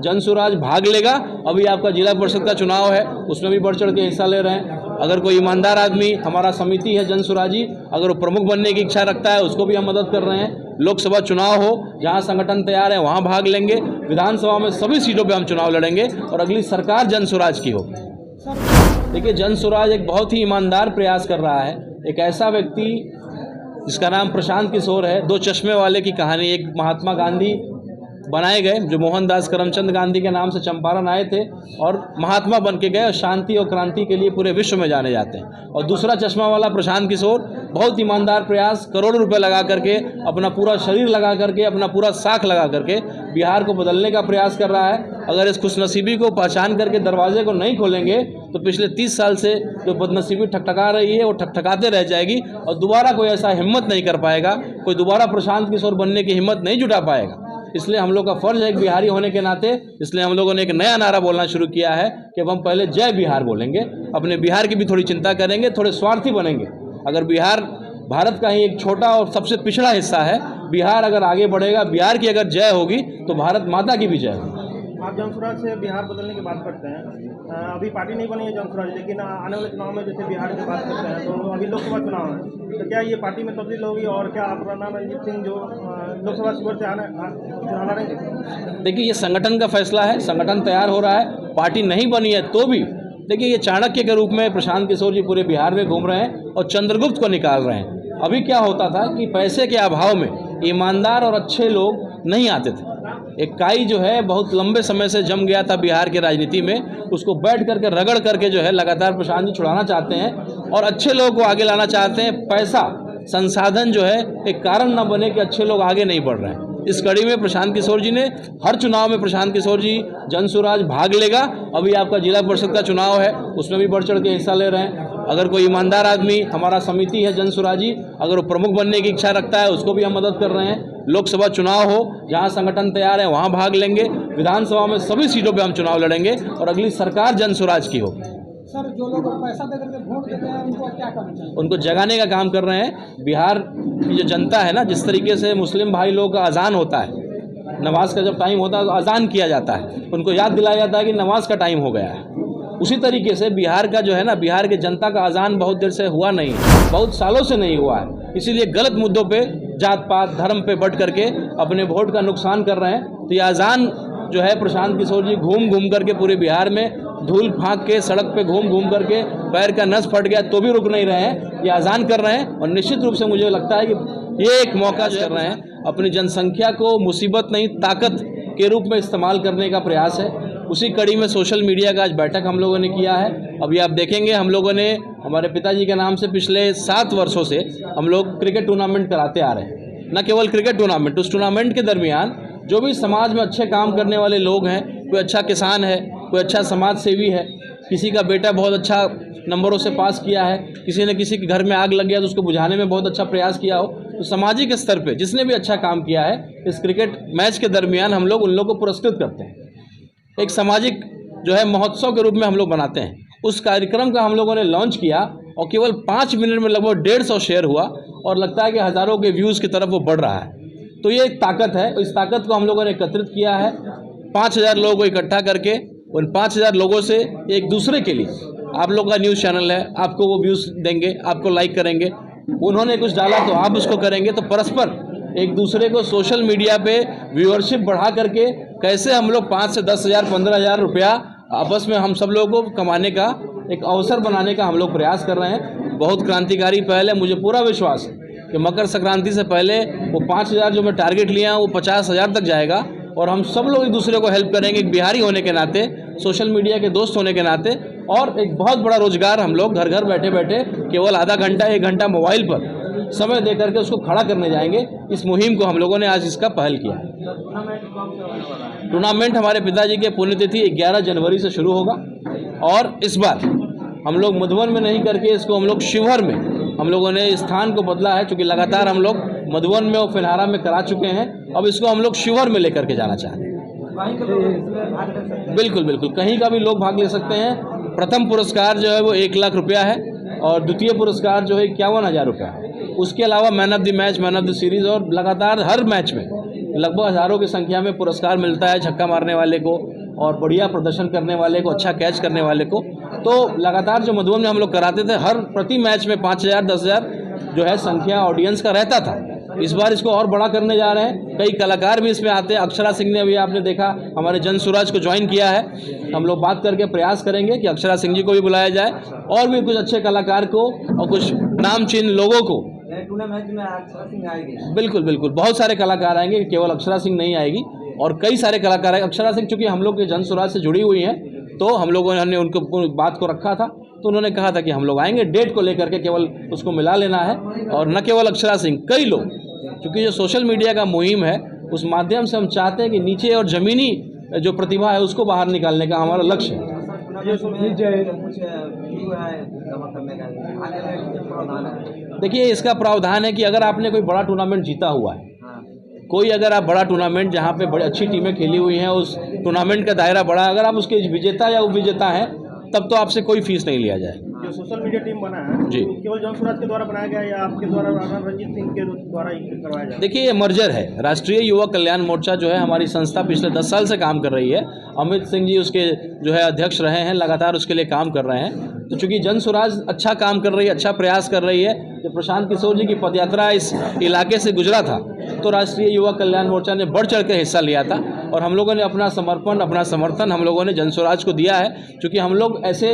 जनसुराज भाग लेगा। अभी आपका जिला परिषद का चुनाव है, उसमें भी बढ़ चढ़ के हिस्सा ले रहे हैं। अगर कोई ईमानदार आदमी, हमारा समिति है जनसुराजी, अगर वो प्रमुख बनने की इच्छा रखता है, उसको भी हम मदद कर रहे हैं। लोकसभा चुनाव हो, जहां संगठन तैयार है वहां भाग लेंगे। विधानसभा में सभी सीटों पे हम चुनाव लड़ेंगे और अगली सरकार जनसुराज की होगी। देखिए, जनसुराज एक बहुत ही ईमानदार प्रयास कर रहा है। एक ऐसा व्यक्ति जिसका नाम प्रशांत किशोर है, दो चश्मे वाले की कहानी, एक महात्मा गांधी बनाए गए जो मोहनदास करमचंद गांधी के नाम से चंपारण आए थे और महात्मा बन के गए और शांति और क्रांति के लिए पूरे विश्व में जाने जाते हैं। और दूसरा चश्मा वाला प्रशांत किशोर, बहुत ईमानदार प्रयास, करोड़ों रुपए लगा करके, अपना पूरा शरीर लगा करके, अपना पूरा साख लगा करके बिहार को बदलने का प्रयास कर रहा है। अगर इस खुशनसीबी को पहचान करके दरवाजे को नहीं खोलेंगे तो पिछले 30 साल से जो बदनसीबी ठकठका रही है वो ठकठकाते रह जाएगी और दोबारा कोई ऐसा हिम्मत नहीं कर पाएगा, कोई दोबारा प्रशांत किशोर बनने की हिम्मत नहीं जुटा पाएगा। इसलिए हम लोग का फर्ज है एक बिहारी होने के नाते, इसलिए हम लोगों ने एक नया नारा बोलना शुरू किया है कि अब हम पहले जय बिहार बोलेंगे, अपने बिहार की भी थोड़ी चिंता करेंगे, थोड़े स्वार्थी बनेंगे। अगर बिहार भारत का ही एक छोटा और सबसे पिछड़ा हिस्सा है, बिहार अगर आगे बढ़ेगा, बिहार की अगर जय होगी तो भारत माता की भी जय होगी। आप जनसुराज से बिहार बदलने की बात करते हैं, अभी पार्टी नहीं बनी है जनसुराज, लेकिन आने वाले चुनाव में जैसे बिहार की बात करते हैं तो अभी लोकसभा चुनाव है, तो क्या ये पार्टी में तब्दील होगी और क्या आप राणा रणजीत सिंह जो लोकसभा शिविर से चुनाव लड़ेंगे? देखिए, ये संगठन का फैसला है, संगठन तैयार हो रहा है। पार्टी नहीं बनी है तो भी देखिए, ये चाणक्य के रूप में प्रशांत किशोर जी पूरे बिहार में घूम रहे हैं और चंद्रगुप्त को निकाल रहे हैं। अभी क्या होता था कि पैसे के अभाव में ईमानदार और अच्छे लोग नहीं आते थे। एक काई जो है बहुत लंबे समय से जम गया था बिहार के राजनीति में, उसको बैठ करके रगड़ करके जो है लगातार प्रशांत जी छुड़ाना चाहते हैं और अच्छे लोगों को आगे लाना चाहते हैं। पैसा, संसाधन जो है एक कारण न बने कि अच्छे लोग आगे नहीं बढ़ रहे हैं। इस कड़ी में प्रशांत किशोर जी ने हर चुनाव में प्रशांत किशोर जी जनसुराज भाग लेगा। अभी आपका जिला परिषद का चुनाव है, उसमें भी बढ़ चढ़ के हिस्सा ले रहे हैं। अगर कोई ईमानदार आदमी, हमारा समिति है जनसुराजी, अगर वो प्रमुख बनने की इच्छा रखता है, उसको भी हम मदद कर रहे हैं। लोकसभा चुनाव हो, जहां संगठन तैयार है वहां भाग लेंगे। विधानसभा में सभी सीटों पे हम चुनाव लड़ेंगे और अगली सरकार जनसुराज की होगी। सर, जो लोग पैसा दे करके वोट देते हैं उनको क्या करना चाहिए? उनको जगाने का काम कर रहे हैं। बिहार की जो जनता है ना, जिस तरीके से मुस्लिम भाई लोग का अजान होता है, नमाज का जब टाइम होता है तो अजान किया जाता है, उनको याद दिलाया जाता है कि नमाज का टाइम हो गया है। उसी तरीके से बिहार का जो है ना, बिहार के जनता का अजान बहुत देर से हुआ नहीं है, बहुत सालों से नहीं हुआ है। इसीलिए गलत मुद्दों पे, जात पात धर्म पे बढ़ करके अपने वोट का नुकसान कर रहे हैं। तो ये अजान जो है प्रशांत किशोर जी घूम घूम करके पूरे बिहार में धूल फांक के, सड़क पे घूम घूम करके पैर का नस फट गया तो भी रुक नहीं रहे हैं, ये अजान कर रहे हैं। और निश्चित रूप से मुझे लगता है कि ये एक मौका कर रहे हैं, अपनी जनसंख्या को मुसीबत नहीं ताकत के रूप में इस्तेमाल करने का प्रयास है। उसी कड़ी में सोशल मीडिया का आज बैठक हम लोगों ने किया है। अभी आप देखेंगे, हम लोगों ने हमारे पिताजी के नाम से पिछले 7 वर्षों से हम लोग क्रिकेट टूर्नामेंट कराते आ रहे हैं। न केवल क्रिकेट टूर्नामेंट, उस टूर्नामेंट के दरमियान जो भी समाज में अच्छे काम करने वाले लोग हैं, कोई अच्छा किसान है, कोई अच्छा समाज सेवी है, किसी का बेटा बहुत अच्छा नंबरों से पास किया है, किसी ने किसी के घर में आग लग गया तो उसको बुझाने में बहुत अच्छा प्रयास किया हो, तो सामाजिक स्तर पे जिसने भी अच्छा काम किया है, इस क्रिकेट मैच के दरमियान हम लोग उन लोगों को पुरस्कृत करते हैं। एक सामाजिक जो है महोत्सव के रूप में हम लोग बनाते हैं। उस कार्यक्रम का हम लोगों ने लॉन्च किया और केवल 5 मिनट में लगभग 150 शेयर हुआ और लगता है कि हज़ारों के व्यूज़ की तरफ वो बढ़ रहा है। तो ये एक ताकत है, इस ताकत को हम लोगों ने एकत्रित किया है। 5000 लोगों को इकट्ठा करके उन 5000 लोगों से एक दूसरे के लिए, आप लोग का न्यूज़ चैनल है, आपको वो व्यूज़ देंगे, आपको लाइक करेंगे, उन्होंने कुछ डाला तो आप उसको करेंगे, तो परस्पर एक दूसरे को सोशल मीडिया पे व्यूअरशिप बढ़ा करके कैसे हम लोग 5 से 10,000 15,000 रुपया आपस में हम सब लोगों को कमाने का एक अवसर बनाने का हम लोग प्रयास कर रहे हैं। बहुत क्रांतिकारी पहल है। मुझे पूरा विश्वास है कि मकर संक्रांति से पहले वो 5,000 जो मैं टारगेट लिया वो 50,000 तक जाएगा और हम सब लोग एक दूसरे को हेल्प करेंगे, एक बिहारी होने के नाते, सोशल मीडिया के दोस्त होने के नाते। और एक बहुत बड़ा रोजगार हम लोग घर घर बैठे बैठे केवल आधा घंटा 1 घंटा मोबाइल पर समय दे करके उसको खड़ा करने जाएंगे। इस मुहिम को हम लोगों ने आज इसका पहल किया। टूर्नामेंट हमारे पिताजी के पुण्यतिथि 11 जनवरी से शुरू होगा और इस बार हम लोग मधुबन में नहीं करके इसको हम लोग शिवहर में हम लोगों ने स्थान को बदला है, क्योंकि लगातार हम लोग मधुबन में और फिलहारा में करा चुके हैं। अब इसको हम लोग शिवहर में लेकर के जाना चाहते हैं। बिल्कुल बिल्कुल, कहीं का भी लोग भाग ले सकते हैं। प्रथम पुरस्कार जो है वो 1 लाख रुपया है और द्वितीय पुरस्कार जो है 51,000 रुपया है। उसके अलावा man of the match, man of the series और लगातार हर मैच में लगभग हज़ारों की संख्या में पुरस्कार मिलता है छक्का मारने वाले को और बढ़िया प्रदर्शन करने वाले को, अच्छा कैच करने वाले को। तो लगातार जो मधुबन में हम लोग कराते थे, हर प्रति मैच में 5,000 10,000 जो है संख्या ऑडियंस का रहता था। इस बार इसको और बड़ा करने जा रहे हैं, कई कलाकार भी इसमें आते हैं। अक्षरा सिंह ने अभी आपने देखा हमारे जन सुराज को ज्वाइन किया है। हम लोग बात करके प्रयास करेंगे कि अक्षरा सिंह जी को भी बुलाया जाए और भी कुछ अच्छे कलाकार को और कुछ नामचीन लोगों को। टूर्नामेंट में अक्षरा सिंह आएगी? बिल्कुल बिल्कुल, बहुत सारे कलाकार आएंगे, केवल अक्षरा सिंह नहीं आएगी और कई सारे कलाकार आएंगे। अक्षरा सिंह चूँकि हम लोग के जन सुराज से जुड़ी हुई हैं, तो हम लोगों ने उनको बात को रखा था, तो उन्होंने कहा था कि हम लोग आएंगे। डेट को लेकर के केवल उसको मिला लेना है। और न केवल अक्षरा सिंह, कई लोग, क्योंकि जो सोशल मीडिया का मुहिम है उस माध्यम से हम चाहते हैं कि नीचे और ज़मीनी जो प्रतिभा है उसको बाहर निकालने का हमारा लक्ष्य है। देखिए, इसका प्रावधान है कि अगर आपने कोई बड़ा टूर्नामेंट जीता हुआ है, कोई अगर आप बड़ा टूर्नामेंट जहाँ पे बड़ी अच्छी टीमें खेली हुई हैं, उस टूर्नामेंट का दायरा बड़ा, अगर आप उसके विजेता या उपविजेता हैं, तब तो आपसे कोई फीस नहीं लिया जाए। जो सोशल मीडिया टीम बना है जी, केवल जन सुराज के द्वारा बनाया गया या आपके द्वारा राणा रणजीत सिंह के द्वारा ही करवाया जाए? देखिए, ये मर्जर है। राष्ट्रीय युवा कल्याण मोर्चा जो है हमारी संस्था पिछले 10 साल से काम कर रही है। अमित सिंह जी उसके जो है अध्यक्ष रहे हैं, लगातार उसके लिए काम कर रहे हैं। तो चूँकि जन सुराज अच्छा काम कर रही है, अच्छा प्रयास कर रही है, जब प्रशांत किशोर जी की पदयात्रा इस इलाके से गुजरा था तो राष्ट्रीय युवा कल्याण मोर्चा ने बढ़ चढ़ के हिस्सा लिया था और हम लोगों ने अपना समर्पण, अपना समर्थन हम लोगों ने जन सुराज को दिया है। क्योंकि हम लोग ऐसे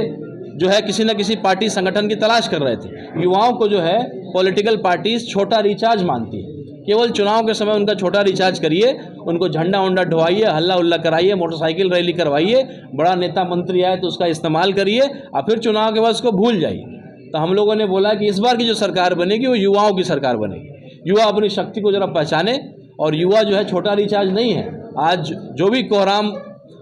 जो है किसी न किसी पार्टी संगठन की तलाश कर रहे थे। युवाओं को जो है पॉलिटिकल पार्टीज छोटा रिचार्ज मानती है। केवल चुनाव के समय उनका छोटा रिचार्ज करिए, उनको झंडा उंडा ढवाइए, हल्ला उल्ला कराइए, मोटरसाइकिल रैली करवाइए, बड़ा नेता मंत्री आए तो उसका इस्तेमाल करिए और फिर चुनाव के बाद उसको भूल जाइए। तो हम लोगों ने बोला कि इस बार की जो सरकार बनेगी वो युवाओं की सरकार बनेगी। युवा अपनी शक्ति को जरा पहचाने और युवा जो है छोटा रिचार्ज नहीं है। आज जो भी कोहराम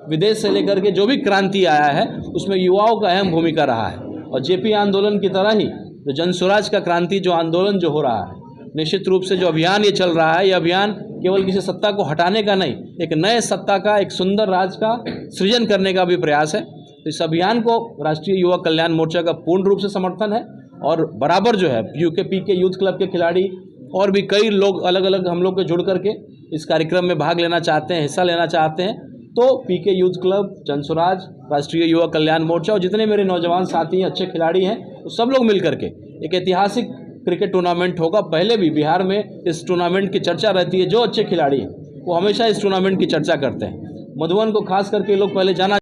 विदेश से लेकर के जो भी क्रांति आया है उसमें युवाओं का अहम भूमिका रहा है। और जेपी आंदोलन की तरह ही जो जन सुराज का क्रांति जो आंदोलन जो हो रहा है, निश्चित रूप से जो अभियान ये चल रहा है, ये अभियान केवल किसी सत्ता को हटाने का नहीं, एक नए सत्ता का, एक सुंदर राज का सृजन करने का भी प्रयास है। तो इस अभियान को राष्ट्रीय युवा कल्याण मोर्चा का पूर्ण रूप से समर्थन है और बराबर जो है पीके यूथ क्लब के खिलाड़ी और भी कई लोग अलग अलग हम लोग के जुड़ करके इस कार्यक्रम में भाग लेना चाहते हैं, हिस्सा लेना चाहते हैं। तो पीके यूथ क्लब, जन सुराज, राष्ट्रीय युवा कल्याण मोर्चा और जितने मेरे नौजवान साथी हैं, अच्छे खिलाड़ी हैं, तो सब लोग मिल करके एक ऐतिहासिक क्रिकेट टूर्नामेंट होगा। पहले भी बिहार में इस टूर्नामेंट की चर्चा रहती है। जो अच्छे खिलाड़ी हैं वो हमेशा इस टूर्नामेंट की चर्चा करते हैं। मधुबन को खास करके लोग पहले जाना